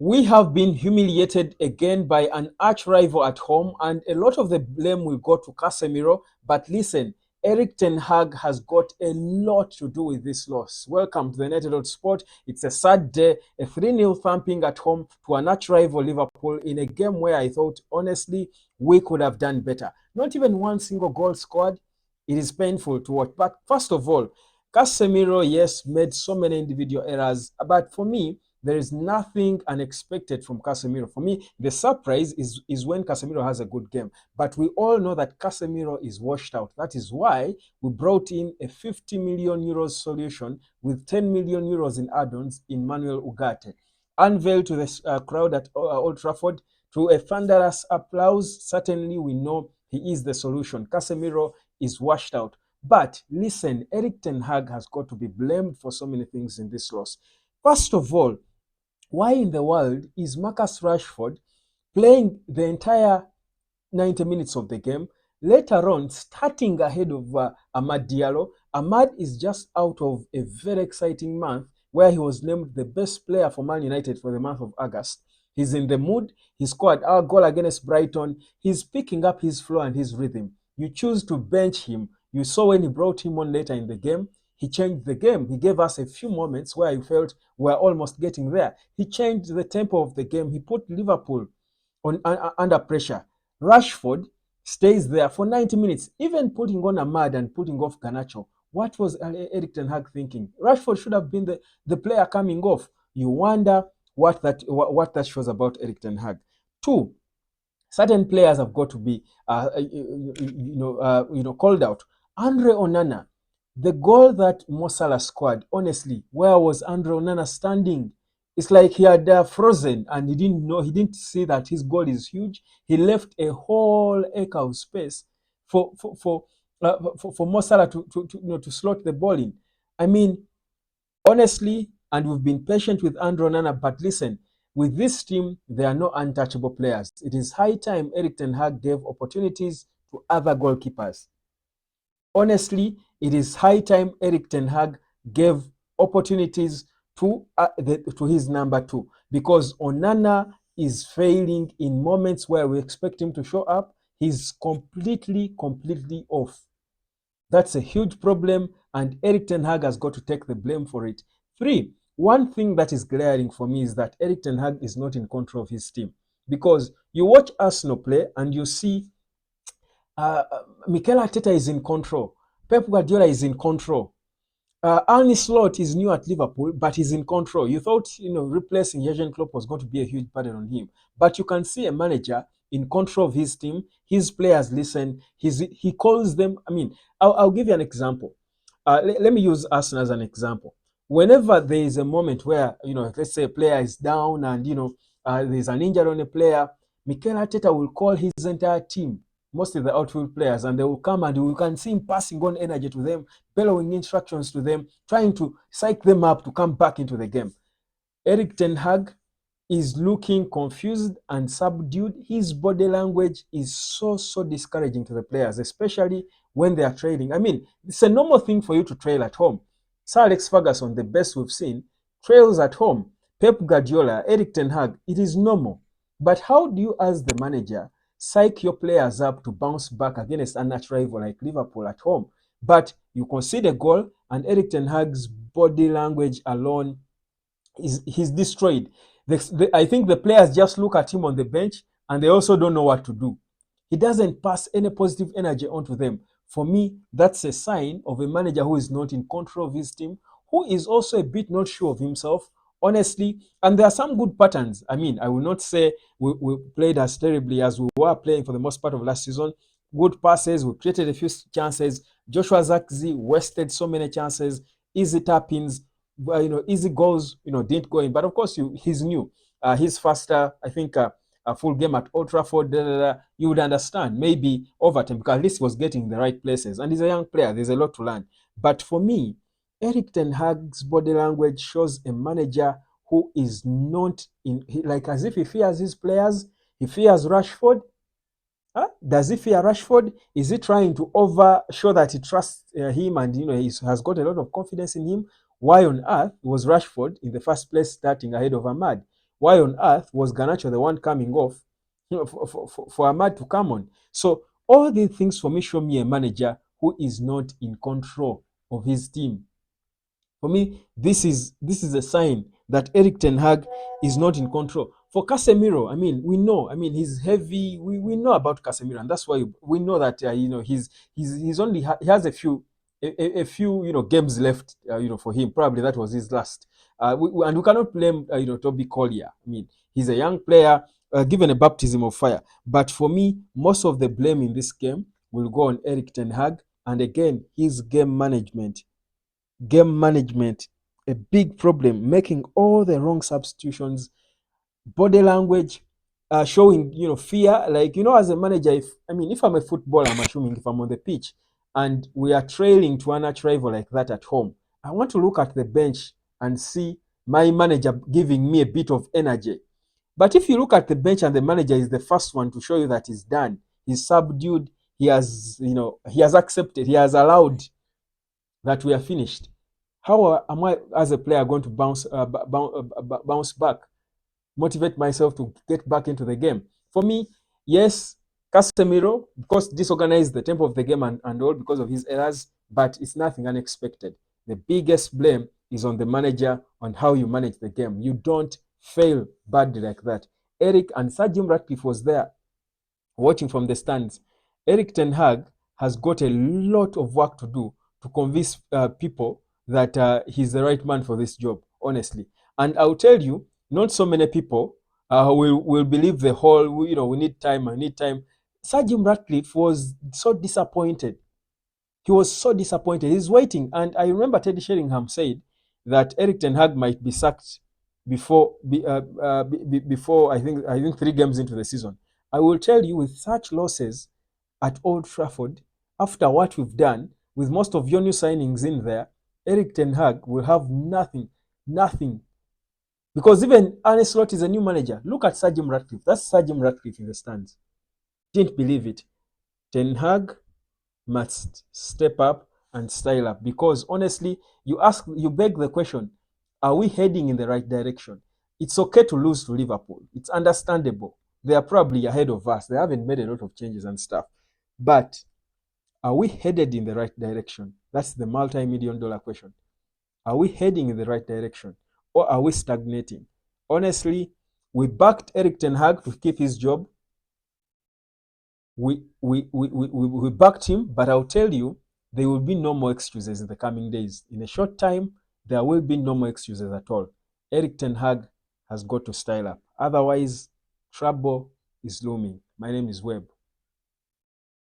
We have been humiliated again by an arch rival at home, and a lot of the blame will go to Casemiro. But listen, Eric Ten Hag has got a lot to do with this loss. Welcome to the Netted Sport. It's a sad day, a 3-0 thumping at home to an arch rival Liverpool in a game where I thought, honestly, we could have done better. Not even one single goal scored. It is painful to watch. But first of all, Casemiro, yes, made so many individual errors. But for me, there is nothing unexpected from Casemiro. For me, the surprise is when Casemiro has a good game. But we all know that Casemiro is washed out. That is why we brought in a 50 million euros solution with 10 million euros in add-ons in Manuel Ugarte. Unveiled to the crowd at Old Trafford to a thunderous applause. Certainly, we know he is the solution. Casemiro is washed out. But listen, Eric Ten Hag has got to be blamed for so many things in this loss. First of all, why in the world is Marcus Rashford playing the entire 90 minutes of the game, later on starting ahead of Amad Diallo? Amad is just out of a very exciting month where he was named the best player for Man United for the month of August. He's in the mood. He scored our goal against Brighton. He's picking up his flow and his rhythm. You choose to bench him. You saw when he brought him on later in the game, he changed the game. He gave us a few moments where I felt we're almost getting there. He changed the tempo of the game. He put Liverpool under pressure. Rashford stays there for 90 minutes, even putting on Ahmad and putting off Garnacho. What was Eric Ten Hag thinking? Rashford should have been the player coming off. You wonder what that shows about Eric Ten Hag. Two, certain players have got to be called out. Andre Onana, the goal that Mo Salah scored, honestly, where was Andre Onana standing? It's like he had frozen and he didn't see that his goal is huge. He left a whole acre of space for Mo Salah to slot the ball in. I mean, honestly, and we've been patient with Andre Onana, but listen, with this team, there are no untouchable players. It is high time Eric Ten Hag gave opportunities to other goalkeepers. Honestly, it is high time Eric Ten Hag gave opportunities to his number two, because Onana is failing in moments where we expect him to show up. He's completely off. That's a huge problem, and Eric Ten Hag has got to take the blame for it. Three, one thing that is glaring for me is that Eric Ten Hag is not in control of his team. Because you watch Arsenal play and you see Mikel Arteta is in control. Pep Guardiola is in control. Arne Slot is new at Liverpool, but he's in control. You thought, replacing Jurgen Klopp was going to be a huge burden on him. But you can see a manager in control of his team. His players listen. He calls them. I mean, I'll give you an example. Let me use Arsenal as an example. Whenever there is a moment where, let's say a player is down and, there's an injury on a player, Mikel Arteta will call his entire team, mostly the outfield players, and they will come and you can see him passing on energy to them, bellowing instructions to them, trying to psych them up to come back into the game. Eric Ten Hag is looking confused and subdued. His body language is so discouraging to the players, especially when they are trailing. I mean, it's a normal thing for you to trail at home. Sir Alex Ferguson, the best we've seen, trails at home. Pep Guardiola, Eric Ten Hag, it is normal. But how do you, as the manager, psych your players up to bounce back against a natural rival like Liverpool at home? But you concede a goal, and Eric Ten Hag's body language alone he's destroyed. I think the players just look at him on the bench and they also don't know what to do. He doesn't pass any positive energy onto them. For me, that's a sign of a manager who is not in control of his team, who is also a bit not sure of himself, honestly. And there are some good patterns. I mean, I will not say we played as terribly as we were playing for the most part of last season. Good passes, we created a few chances. Joshua Zirkzee wasted so many chances, easy tap-ins, easy goals, didn't go in. But of course, he's new. He's faster. I think a full game at Old Trafford, you would understand. Maybe overtime, because at least he was getting the right places. And he's a young player. There's a lot to learn. But for me, Eric Ten Hag's body language shows a manager who is not like as if he fears his players. He fears Rashford. Huh? Does he fear Rashford? Is he trying to show that he trusts him and he has got a lot of confidence in him? Why on earth was Rashford in the first place starting ahead of Ahmad? Why on earth was Garnacho the one coming off, for Ahmad to come on? So all these things for me show me a manager who is not in control of his team. For me, this is a sign that Eric Ten Hag is not in control. For Casemiro, I mean, we know, I mean, he's heavy. We know about Casemiro, and that's why we know that he's only he has a few games left for him. Probably that was his last. And we cannot blame Toby Collier. I mean, he's a young player given a baptism of fire. But for me, most of the blame in this game will go on Eric Ten Hag, and again his game management, a big problem, making all the wrong substitutions, body language, showing fear. Like as a manager, if I'm a footballer, I'm assuming if I'm on the pitch and we are trailing to an arch rival like that at home, I want to look at the bench and see my manager giving me a bit of energy. But if you look at the bench and the manager is the first one to show you that he's done, he's subdued, he has accepted, he has allowed that we are finished. How am I, as a player, going to bounce back, motivate myself to get back into the game? For me, yes, Casemiro, because disorganized the tempo of the game and all because of his errors, but it's nothing unexpected. The biggest blame is on the manager on how you manage the game. You don't fail badly like that. Eric and Sir Jim Ratcliffe was there watching from the stands. Eric Ten Hag has got a lot of work to do to convince people that he's the right man for this job, honestly. And I'll tell you, not so many people will believe the whole, we need time, I need time. Sir Jim Ratcliffe was so disappointed. He was so disappointed. He's waiting. And I remember Teddy Sheringham said that Eric Ten Hag might be sacked before I think 3 games into the season. I will tell you, with such losses at Old Trafford, after what we've done, with most of your new signings in there, Eric Ten Hag will have nothing, nothing. Because even Arne Slot is a new manager. Look at Sir Jim Ratcliffe. That's Sir Jim Ratcliffe in the stands. Didn't believe it. Ten Hag must step up and style up, because honestly, you beg the question, are we heading in the right direction? It's okay to lose to Liverpool. It's understandable. They are probably ahead of us. They haven't made a lot of changes and stuff. But are we headed in the right direction? That's the multi-million dollar question. Are we heading in the right direction, or are we stagnating? Honestly, we backed Eric Ten Hag to keep his job. We backed him, but I'll tell you, there will be no more excuses in the coming days. In a short time, there will be no more excuses at all. Eric Ten Hag has got to style up. Otherwise, trouble is looming. My name is Webb.